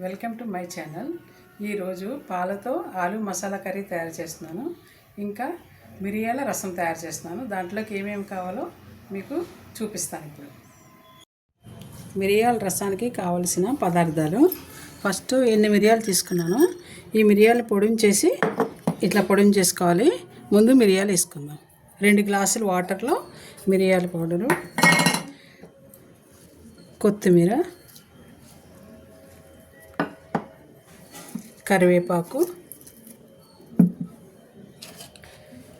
Welcome to my channel. ఈరోజు పాలతో ఆలు మసాలా కర్రీ తయారు చేస్తున్నాను. ఇంకా మిరియాల రసం తయారు చేస్తున్నాను. దాంట్లోకి ఏమేమి కావాలో మీకు చూపిస్తాను. ఇప్పుడు మిరియాల రసానికి కావలసిన పదార్థాలు. ఫస్ట్ ఎన్ని మిరియాలు తీసుకున్నాను. ఈ మిరియాలు పొడించేసి ఇట్లా పొడించేసుకోవాలి. ముందు మిరియాలు వేసుకుందాం. 2 గ్లాసులు వాటర్లో మిరియాల పౌడరు, కొత్తిమీర, కరివేపాకు,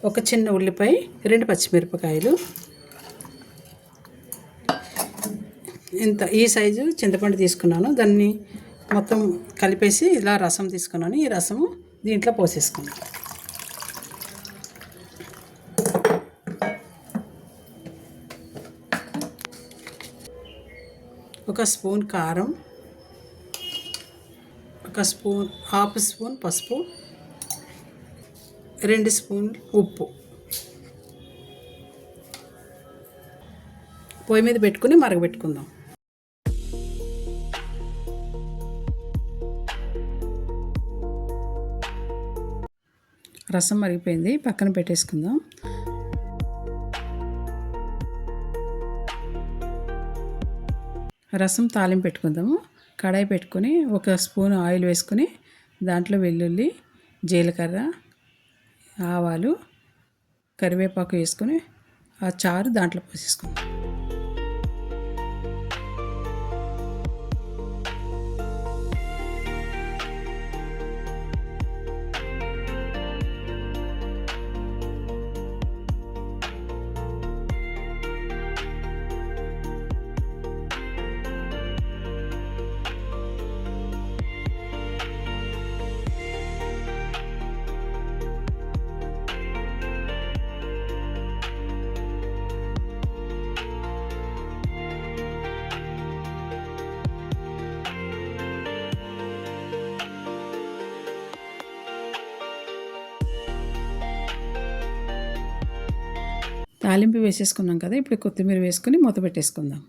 ఒక చిన్న ఉల్లిపాయ, 2 పచ్చిమిరపకాయలు, ఇంత ఈ సైజు చింతపండు తీసుకున్నాను. దాన్ని మొత్తం కలిపేసి ఇలా రసం తీసుకున్నాను. ఈ రసము దీంట్లో పోసేసుకున్నాను. ఒక స్పూన్ కారం, ఒక స్పూన్ హాఫ్ స్పూన్ పసుపు, 2 స్పూన్లు ఉప్పు. పొయ్యి మీద పెట్టుకుని మరగబెట్టుకుందాం. రసం మరిగిపోయింది, పక్కన పెట్టేసుకుందాం. రసం తాలింపు పెట్టుకుందాము. కడాయి పెట్టుకొని 1 స్పూన్ ఆయిల్ వేసుకొని దాంట్లో వెల్లుల్లి, జీలకర్ర, ఆవాలు, కరివేపాకు వేసుకొని ఆ చారు దాంట్లో పోసేసుకుందాం. తాలింపు వేసేసుకున్నాం కదా, ఇప్పుడు కొత్తిమీర వేసుకొని మూత పెట్టేసుకుందాం.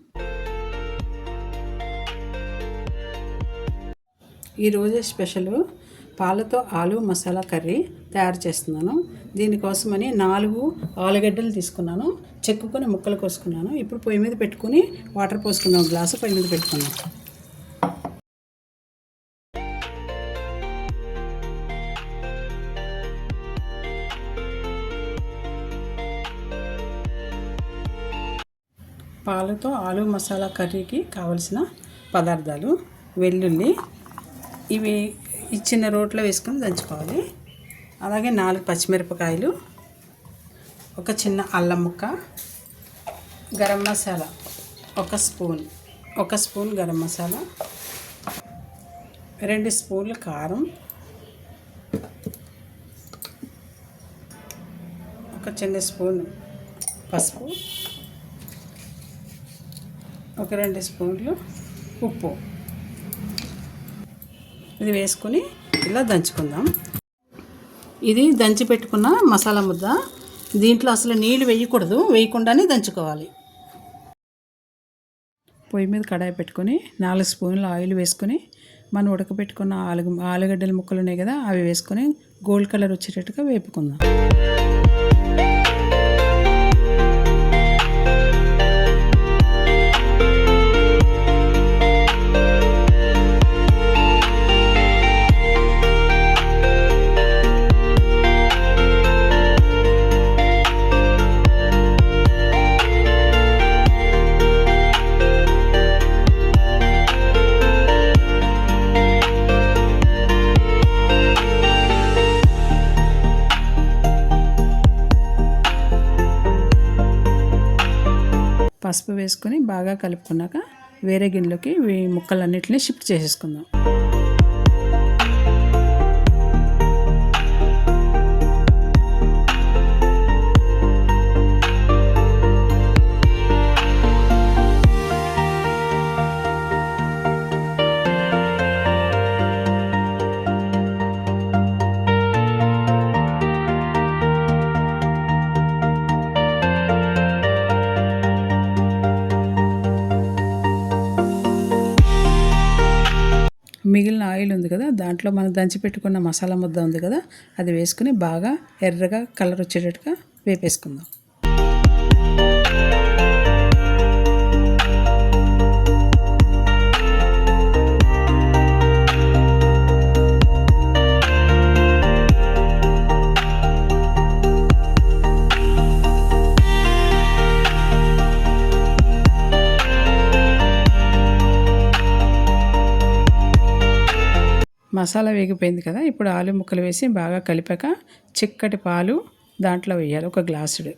ఈరోజు స్పెషల్ పాలతో ఆలు మసాలా కర్రీ తయారు చేస్తున్నాను. దీనికోసమని 4 ఆలుగడ్డలు తీసుకున్నాను. చెక్కుకొని ముక్కలు కోసుకున్నాను. ఇప్పుడు పొయ్యి మీద పెట్టుకుని వాటర్ పోసుకుందాం. గ్లాసు పొయ్యి మీద పెట్టుకున్నాం. పాలతో ఆలు మసాలా కర్రీకి కావలసిన పదార్థాలు: వెల్లుల్లి, ఇవి చిన్న రోట్లో వేసుకొని దంచుకోవాలి. అలాగే 4 పచ్చిమిరపకాయలు, ఒక చిన్న అల్లం ముక్క, గరం మసాలా 1 స్పూన్ గరం మసాలా, 2 స్పూన్లు కారం, ఒక చిన్న స్పూన్ పసుపు, ఒక 2 స్పూన్లు ఉప్పు. ఇది వేసుకొని ఇలా దంచుకుందాం. ఇది దంచి పెట్టుకున్న మసాలా ముద్ద. దీంట్లో అసలు నీళ్ళు వేయకూడదు, వేయకుండానే దంచుకోవాలి. పొయ్యి మీద కడాయి పెట్టుకొని 4 స్పూన్లు ఆయిల్ వేసుకొని మనం ఉడకబెట్టుకున్న ఆలుగడ్డల ముక్కలు ఉన్నాయి కదా, అవి వేసుకొని గోల్డ్ కలర్ వచ్చేటట్టుగా వేపుకుందాం. పసుపు వేసుకొని బాగా కలుపుకున్నాక వేరే గిన్నెలోకి ముక్కలన్నిటిని షిఫ్ట్ చేసేసుకుందాం. మిగిలిన ఆయిల్ ఉంది కదా, దాంట్లో మనం దంచి పెట్టుకున్న మసాలా ముద్ద ఉంది కదా, అది వేసుకుని బాగా ఎర్రగా కలర్ వచ్చేటట్టుగా వేపేసుకుందాం. మసాలా వేగిపోయింది కదా, ఇప్పుడు ఆలు ముక్కలు వేసి బాగా కలిపాక చిక్కటి పాలు దాంట్లో వేయాలి, 1 గ్లాసుడు.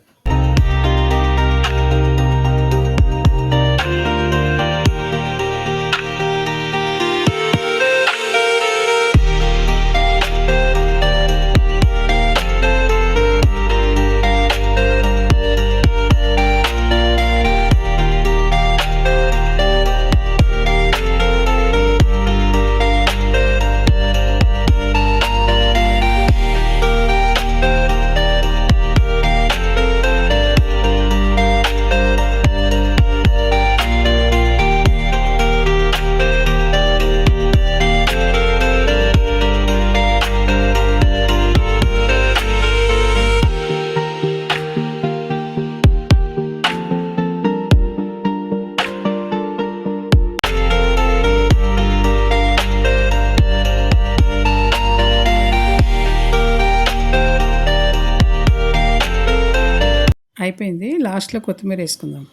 అయిపోయింది. లాస్ట్లో కొత్తిమీర వేసుకుందాం.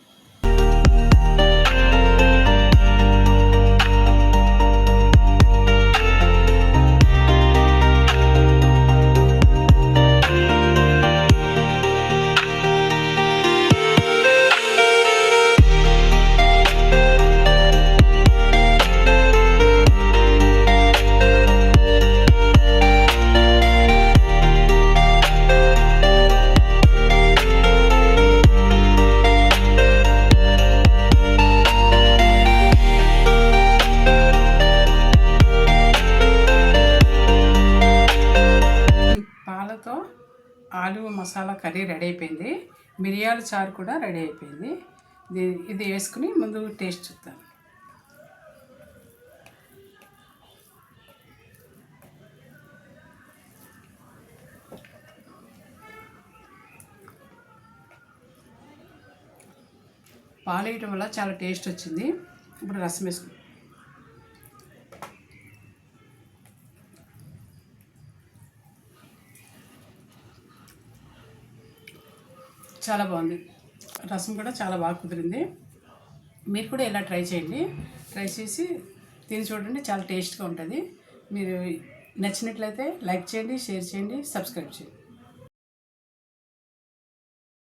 పాలతో ఆలు మసాలా కర్రీ రెడీ అయిపోయింది. మిరియాల చారు కూడా రెడీ అయిపోయింది. ఇది వేసుకుని ముందు టేస్ట్ చూద్దాం. పాలు వేయటం వల్ల చాలా టేస్ట్ వచ్చింది. ఇప్పుడు రసం వేసుకుందాం. చాలా బాగుంది. రసం కూడా చాలా బాగా కుదిరింది. మీరు కూడా ఇలా ట్రై చేయండి. ట్రై చేసి తిని చూడండి, చాలా టేస్ట్గా ఉంటుంది. మీరు నచ్చినట్లయితే లైక్ చేయండి, షేర్ చేయండి, సబ్స్క్రైబ్ చేయండి.